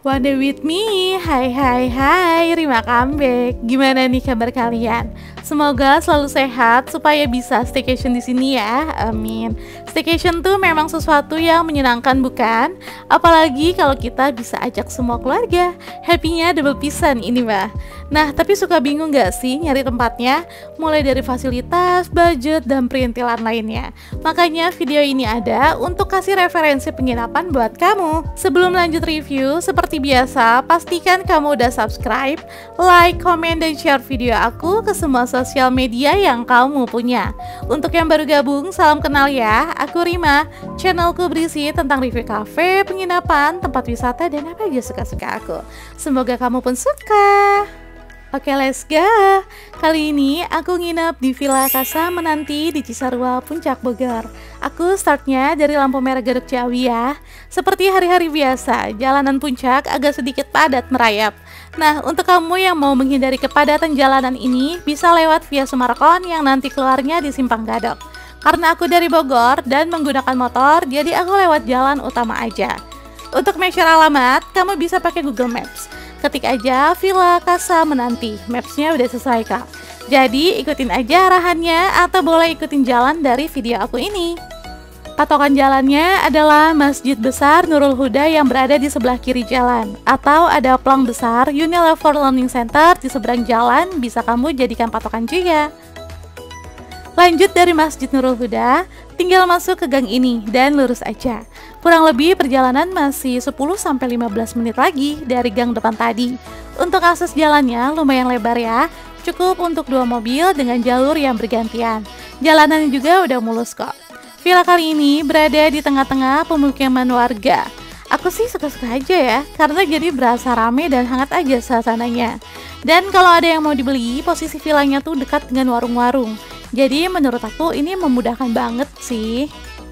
Wanna with me? Hai, Rima comeback. Gimana nih kabar kalian? Semoga selalu sehat supaya bisa staycation di sini ya. Amin. Staycation tuh memang sesuatu yang menyenangkan bukan? Apalagi kalau kita bisa ajak semua keluarga. Happy-nya double pisan ini mah. Nah, tapi suka bingung gak sih nyari tempatnya? Mulai dari fasilitas, budget, dan perintilan lainnya. Makanya video ini ada untuk kasih referensi penginapan buat kamu. Sebelum lanjut review, seperti biasa, pastikan kamu udah subscribe, like, komen, dan share video aku ke semua sosial media yang kamu punya. Untuk yang baru gabung, salam kenal ya. Aku Rima. Channelku berisi tentang review cafe, penginapan, tempat wisata, dan apa aja suka-suka aku. Semoga kamu pun suka. Oke, let's go. Kali ini aku nginep di Villa Casa Menanti di Cisarua, Puncak Bogor. Aku startnya dari lampu merah Gadok Ciawi ya. Seperti hari-hari biasa, jalanan Puncak agak sedikit padat merayap. Nah, untuk kamu yang mau menghindari kepadatan jalanan ini, bisa lewat via Sumarkon yang nanti keluarnya di Simpang Gadok. Karena aku dari Bogor dan menggunakan motor, jadi aku lewat jalan utama aja. Untuk measure alamat, kamu bisa pakai Google Maps. Ketik aja Villa Casa Menanti, mapsnya udah sesuai kak. Jadi ikutin aja arahannya atau boleh ikutin jalan dari video aku ini. Patokan jalannya adalah Masjid Besar Nurul Huda yang berada di sebelah kiri jalan. Atau ada plang besar Unilever Learning Center di seberang jalan, bisa kamu jadikan patokan juga. Lanjut dari Masjid Nurul Huda, tinggal masuk ke gang ini dan lurus aja. Kurang lebih perjalanan masih 10-15 menit lagi dari gang depan tadi. Untuk akses jalannya lumayan lebar ya, cukup untuk 2 mobil dengan jalur yang bergantian. Jalanannya juga udah mulus kok. Villa kali ini berada di tengah-tengah pemukiman warga. Aku sih suka-suka aja ya, karena jadi berasa rame dan hangat aja suasananya. Dan kalau ada yang mau dibeli, posisi villanya tuh dekat dengan warung-warung. Jadi menurut aku ini memudahkan banget sih.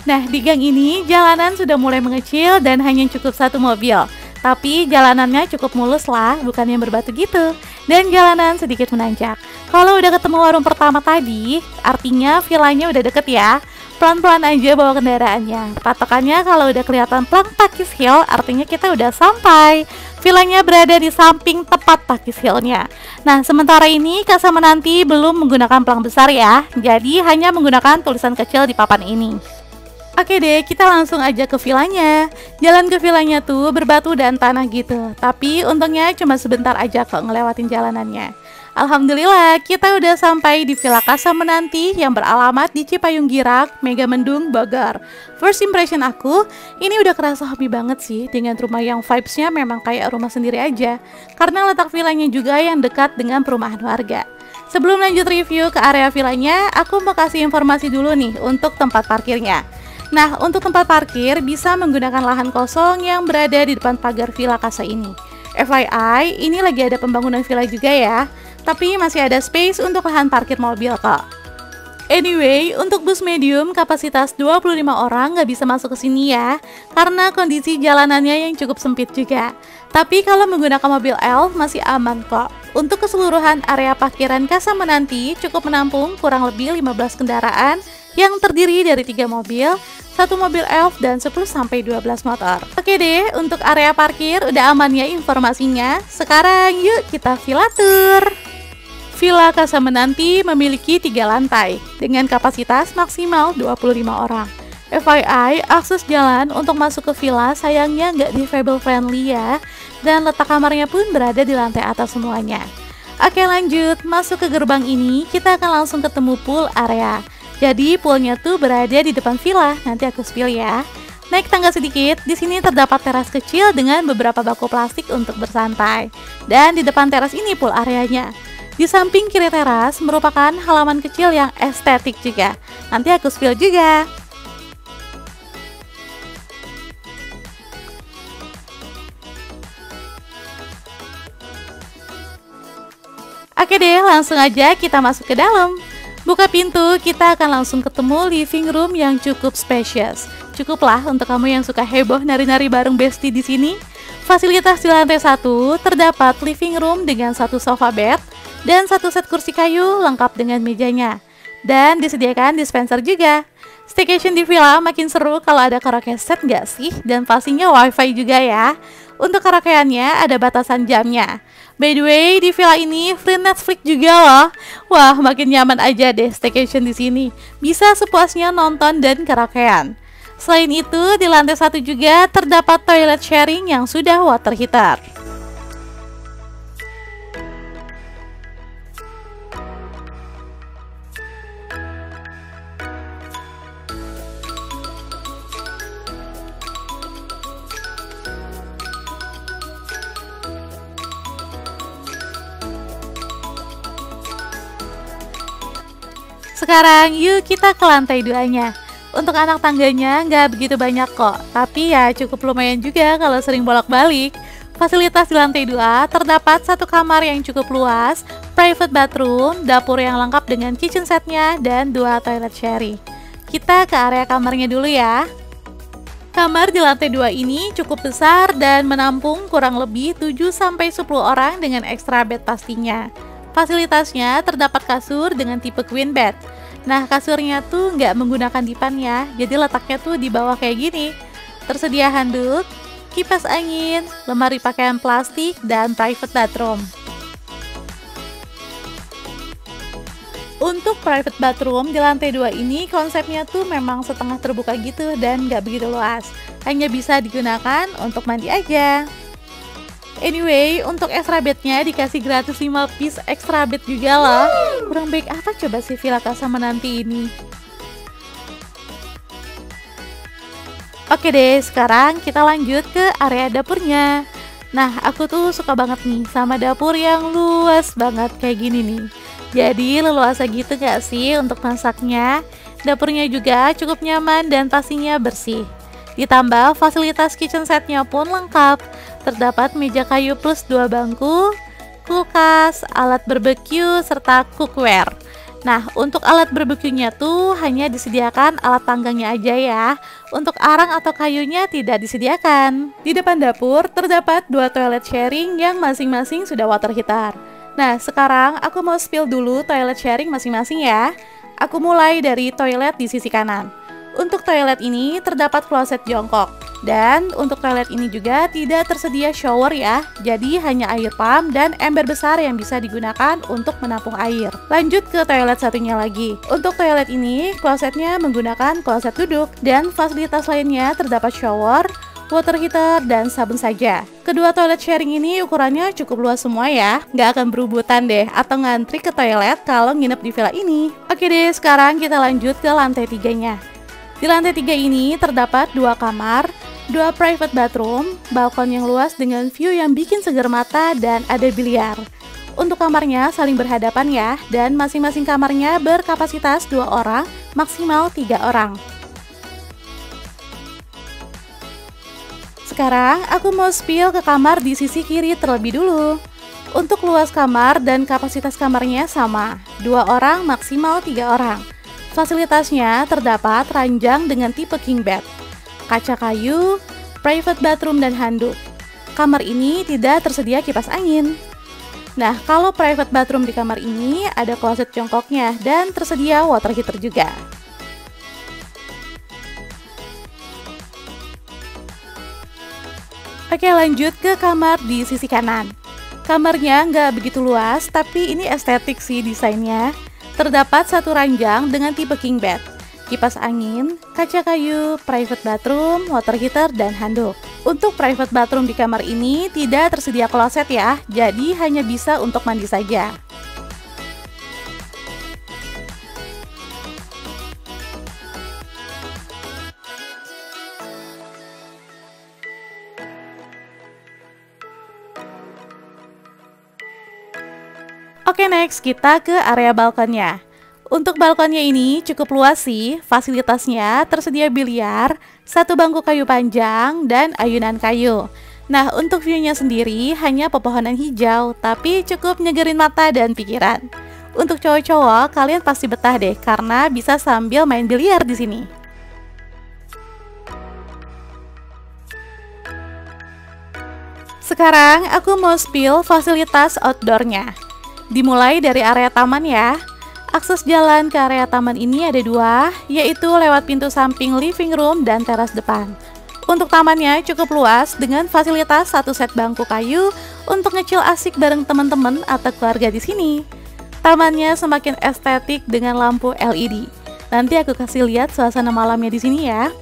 Nah, di gang ini jalanan sudah mulai mengecil dan hanya cukup 1 mobil. Tapi jalanannya cukup mulus lah, bukan yang berbatu gitu. Dan jalanan sedikit menanjak. Kalau udah ketemu warung pertama tadi, artinya villanya udah deket ya. Pelan-pelan aja bawa kendaraannya. Patokannya kalau udah kelihatan plang Pakis Hill, artinya kita udah sampai. Villanya berada di samping tepat Pakis Hill-nya. Nah, sementara ini Casa Menanti belum menggunakan plang besar ya. Jadi hanya menggunakan tulisan kecil di papan ini. Oke deh, kita langsung aja ke villanya. Jalan ke villanya tuh berbatu dan tanah gitu. Tapi untungnya cuma sebentar aja kok ngelewatin jalanannya. Alhamdulillah, kita udah sampai di Villa Casa Menanti yang beralamat di Cipayung Girak, Megamendung, Bogor. First impression aku, ini udah kerasa hobi banget sih dengan rumah yang vibes-nya memang kayak rumah sendiri aja. Karena letak villanya juga yang dekat dengan perumahan warga. Sebelum lanjut review ke area villanya, aku mau kasih informasi dulu nih untuk tempat parkirnya. Nah, untuk tempat parkir bisa menggunakan lahan kosong yang berada di depan pagar Villa Casa ini. FYI, ini lagi ada pembangunan villa juga ya. Tapi masih ada space untuk lahan parkir mobil kok. Anyway, untuk bus medium kapasitas 25 orang nggak bisa masuk ke sini ya, karena kondisi jalanannya yang cukup sempit juga. Tapi kalau menggunakan mobil elf masih aman kok. Untuk keseluruhan area parkiran Casa Menanti cukup menampung kurang lebih 15 kendaraan yang terdiri dari 3 mobil, 1 mobil elf, dan 10-12 motor. Oke deh, untuk area parkir udah aman ya informasinya. Sekarang yuk kita villa tour. Villa Casa Menanti memiliki 3 lantai dengan kapasitas maksimal 25 orang. FYI, akses jalan untuk masuk ke villa sayangnya nggak disable friendly ya, dan letak kamarnya pun berada di lantai atas semuanya. Oke lanjut, masuk ke gerbang ini kita akan langsung ketemu pool area. Jadi poolnya tuh berada di depan villa, nanti aku spill ya. Naik tangga sedikit, di sini terdapat teras kecil dengan beberapa bangku plastik untuk bersantai. Dan di depan teras ini pool areanya. Di samping kiri teras merupakan halaman kecil yang estetik juga. Nanti aku spill juga. Oke deh, langsung aja kita masuk ke dalam. Buka pintu, kita akan langsung ketemu living room yang cukup spacious. Cukuplah untuk kamu yang suka heboh nari-nari bareng bestie di sini. Fasilitas di lantai 1 terdapat living room dengan 1 sofa bed dan 1 set kursi kayu lengkap dengan mejanya. Dan disediakan dispenser juga. Staycation di villa makin seru kalau ada karaoke set nggak sih? Dan pastinya wifi juga ya. Untuk karaokeannya ada batasan jamnya. By the way, di villa ini free Netflix juga loh. Wah, makin nyaman aja deh staycation di sini. Bisa sepuasnya nonton dan karaokean. Selain itu, di lantai 1 juga terdapat toilet sharing yang sudah water heater. Sekarang yuk kita ke lantai 2-nya. Untuk anak tangganya nggak begitu banyak kok, tapi ya cukup lumayan juga kalau sering bolak-balik. Fasilitas di lantai 2 terdapat satu kamar yang cukup luas, private bathroom, dapur yang lengkap dengan kitchen setnya, dan 2 toilet sharing. Kita ke area kamarnya dulu ya. Kamar di lantai 2 ini cukup besar dan menampung kurang lebih 7-10 orang dengan extra bed pastinya. Fasilitasnya terdapat kasur dengan tipe queen bed. Nah, kasurnya tuh nggak menggunakan dipan ya, jadi letaknya tuh di bawah kayak gini. Tersedia handuk, kipas angin, lemari pakaian plastik, dan private bathroom. Untuk private bathroom di lantai 2 ini konsepnya tuh memang setengah terbuka gitu dan nggak begitu luas. Hanya bisa digunakan untuk mandi aja. Anyway, untuk extra bednya dikasih gratis 5 piece extra bed juga loh. Kurang baik apa coba si Villa Casa menanti ini? Oke deh, sekarang kita lanjut ke area dapurnya. Nah, aku tuh suka banget nih sama dapur yang luas banget kayak gini nih. Jadi leluasa gitu gak sih untuk masaknya? Dapurnya juga cukup nyaman dan pastinya bersih. Ditambah fasilitas kitchen setnya pun lengkap. Terdapat meja kayu plus 2 bangku, kulkas, alat barbeque, serta cookware. Nah, untuk alat barbeque-nya tuh hanya disediakan alat panggangnya aja ya. Untuk arang atau kayunya tidak disediakan. Di depan dapur terdapat 2 toilet sharing yang masing-masing sudah water heater. Nah, sekarang aku mau spill dulu toilet sharing masing-masing ya. Aku mulai dari toilet di sisi kanan. Untuk toilet ini terdapat kloset jongkok. Dan untuk toilet ini juga tidak tersedia shower ya. Jadi hanya air pump dan ember besar yang bisa digunakan untuk menampung air. Lanjut ke toilet satunya lagi. Untuk toilet ini, klosetnya menggunakan kloset duduk. Dan fasilitas lainnya terdapat shower, water heater, dan sabun saja. Kedua toilet sharing ini ukurannya cukup luas semua ya. Nggak akan berebutan deh atau ngantri ke toilet kalau nginep di villa ini. Oke deh, sekarang kita lanjut ke lantai 3-nya. Di lantai 3 ini terdapat 2 kamar, 2 private bathroom, balkon yang luas dengan view yang bikin segar mata, dan ada biliar. Untuk kamarnya saling berhadapan ya, dan masing-masing kamarnya berkapasitas 2 orang, maksimal 3 orang. Sekarang aku mau spill ke kamar di sisi kiri terlebih dulu. Untuk luas kamar dan kapasitas kamarnya sama, 2 orang maksimal 3 orang. Fasilitasnya terdapat ranjang dengan tipe king bed, kaca kayu, private bathroom, dan handuk. Kamar ini tidak tersedia kipas angin. Nah, kalau private bathroom di kamar ini ada kloset jongkoknya dan tersedia water heater juga. Oke, lanjut ke kamar di sisi kanan. Kamarnya nggak begitu luas, tapi ini estetik sih desainnya. Terdapat 1 ranjang dengan tipe king bed, kipas angin, kaca kayu, private bathroom, water heater, dan handuk. Untuk private bathroom di kamar ini tidak tersedia kloset ya, jadi hanya bisa untuk mandi saja. Oke, next kita ke area balkonnya. Untuk balkonnya ini cukup luas sih, fasilitasnya tersedia biliar, 1 bangku kayu panjang, dan ayunan kayu. Nah, untuk view-nya sendiri hanya pepohonan hijau, tapi cukup nyegerin mata dan pikiran. Untuk cowok-cowok, kalian pasti betah deh, karena bisa sambil main biliar di sini. Sekarang aku mau spill fasilitas outdoornya. Dimulai dari area taman ya. Akses jalan ke area taman ini ada 2, yaitu lewat pintu samping living room dan teras depan. Untuk tamannya cukup luas dengan fasilitas satu set bangku kayu untuk ngecil asik bareng teman-teman atau keluarga di sini. Tamannya semakin estetik dengan lampu LED. Nanti aku kasih lihat suasana malamnya di sini ya.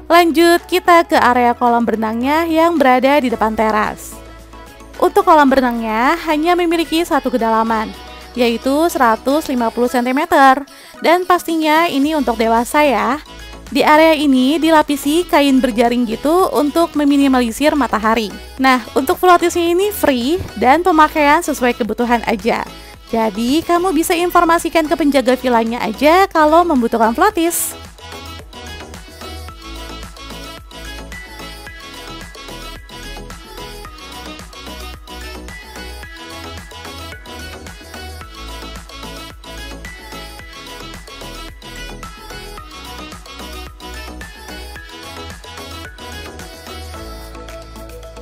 Lanjut kita ke area kolam berenangnya yang berada di depan teras. Untuk kolam berenangnya hanya memiliki satu kedalaman, yaitu 150 cm. Dan pastinya ini untuk dewasa ya. Di area ini dilapisi kain berjaring gitu untuk meminimalisir matahari. Nah, untuk floatisnya ini free dan pemakaian sesuai kebutuhan aja. Jadi kamu bisa informasikan ke penjaga vilanya aja kalau membutuhkan floatis.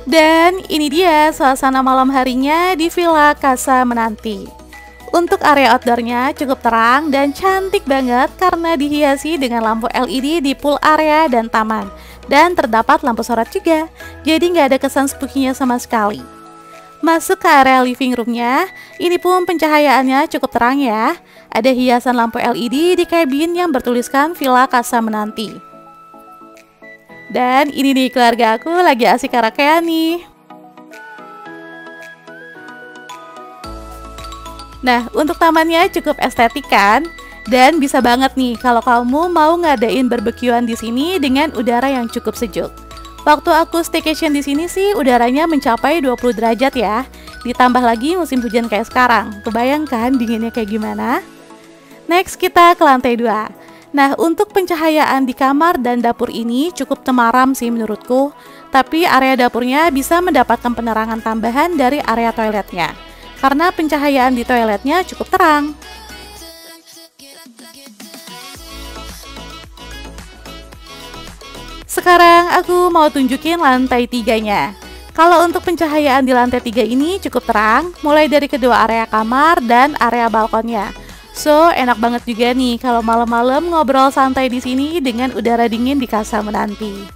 Dan ini dia suasana malam harinya di Villa Casa Menanti. Untuk area outdoornya cukup terang dan cantik banget karena dihiasi dengan lampu LED di pool area dan taman. Dan terdapat lampu sorot juga, jadi nggak ada kesan spooky-nya sama sekali. Masuk ke area living roomnya, ini pun pencahayaannya cukup terang ya. Ada hiasan lampu LED di kabin yang bertuliskan Villa Casa Menanti. Dan ini nih keluarga aku lagi asik karaokean nih. Nah, untuk tamannya cukup estetik kan? Dan bisa banget nih kalau kamu mau ngadain barbekyuan di sini dengan udara yang cukup sejuk. Waktu aku staycation di sini sih udaranya mencapai 20 derajat ya. Ditambah lagi musim hujan kayak sekarang. Kebayangkan dinginnya kayak gimana? Next kita ke lantai 2. Nah, untuk pencahayaan di kamar dan dapur ini cukup temaram sih menurutku. Tapi area dapurnya bisa mendapatkan penerangan tambahan dari area toiletnya. Karena pencahayaan di toiletnya cukup terang. Sekarang aku mau tunjukin lantai 3-nya. Kalau untuk pencahayaan di lantai 3 ini cukup terang, mulai dari kedua area kamar dan area balkonnya. So, enak banget juga nih kalau malam-malam ngobrol santai di sini dengan udara dingin di Casa Menanti.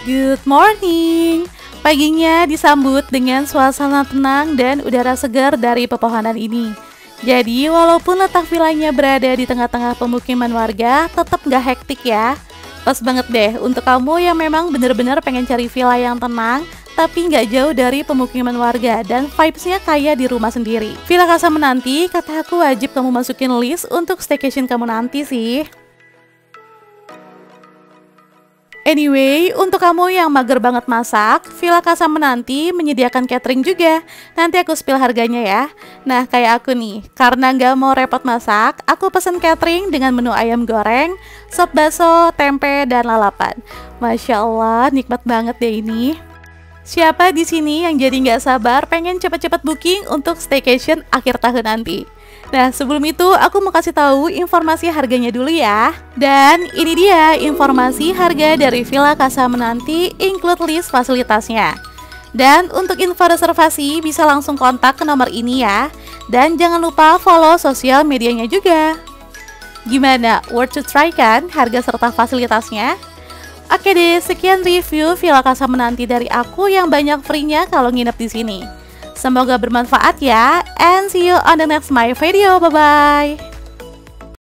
Good morning. Paginya disambut dengan suasana tenang dan udara segar dari pepohonan ini. Jadi walaupun letak vilanya berada di tengah-tengah pemukiman warga, tetap gak hektik ya. Pas banget deh untuk kamu yang memang bener-bener pengen cari villa yang tenang, tapi nggak jauh dari pemukiman warga dan vibesnya kayak di rumah sendiri. Villa Casa Menanti kata aku wajib kamu masukin list untuk staycation kamu nanti sih. Anyway, untuk kamu yang mager banget masak, Villa Casa Menanti menyediakan catering juga. Nanti aku spill harganya ya. Nah, kayak aku nih, karena nggak mau repot masak, aku pesen catering dengan menu ayam goreng, sop bakso, tempe, dan lalapan. Masya Allah, nikmat banget deh ini. Siapa di sini yang jadi nggak sabar pengen cepet-cepet booking untuk staycation akhir tahun nanti? Nah, sebelum itu aku mau kasih tahu informasi harganya dulu ya. Dan ini dia informasi harga dari Villa Casa Menanti include list fasilitasnya. Dan untuk info reservasi bisa langsung kontak ke nomor ini ya. Dan jangan lupa follow sosial medianya juga. Gimana? Worth to try kan harga serta fasilitasnya? Oke deh, sekian review Villa Casa Menanti dari aku yang banyak free-nya kalau nginep di sini. Semoga bermanfaat ya, and see you on the next my video. Bye bye.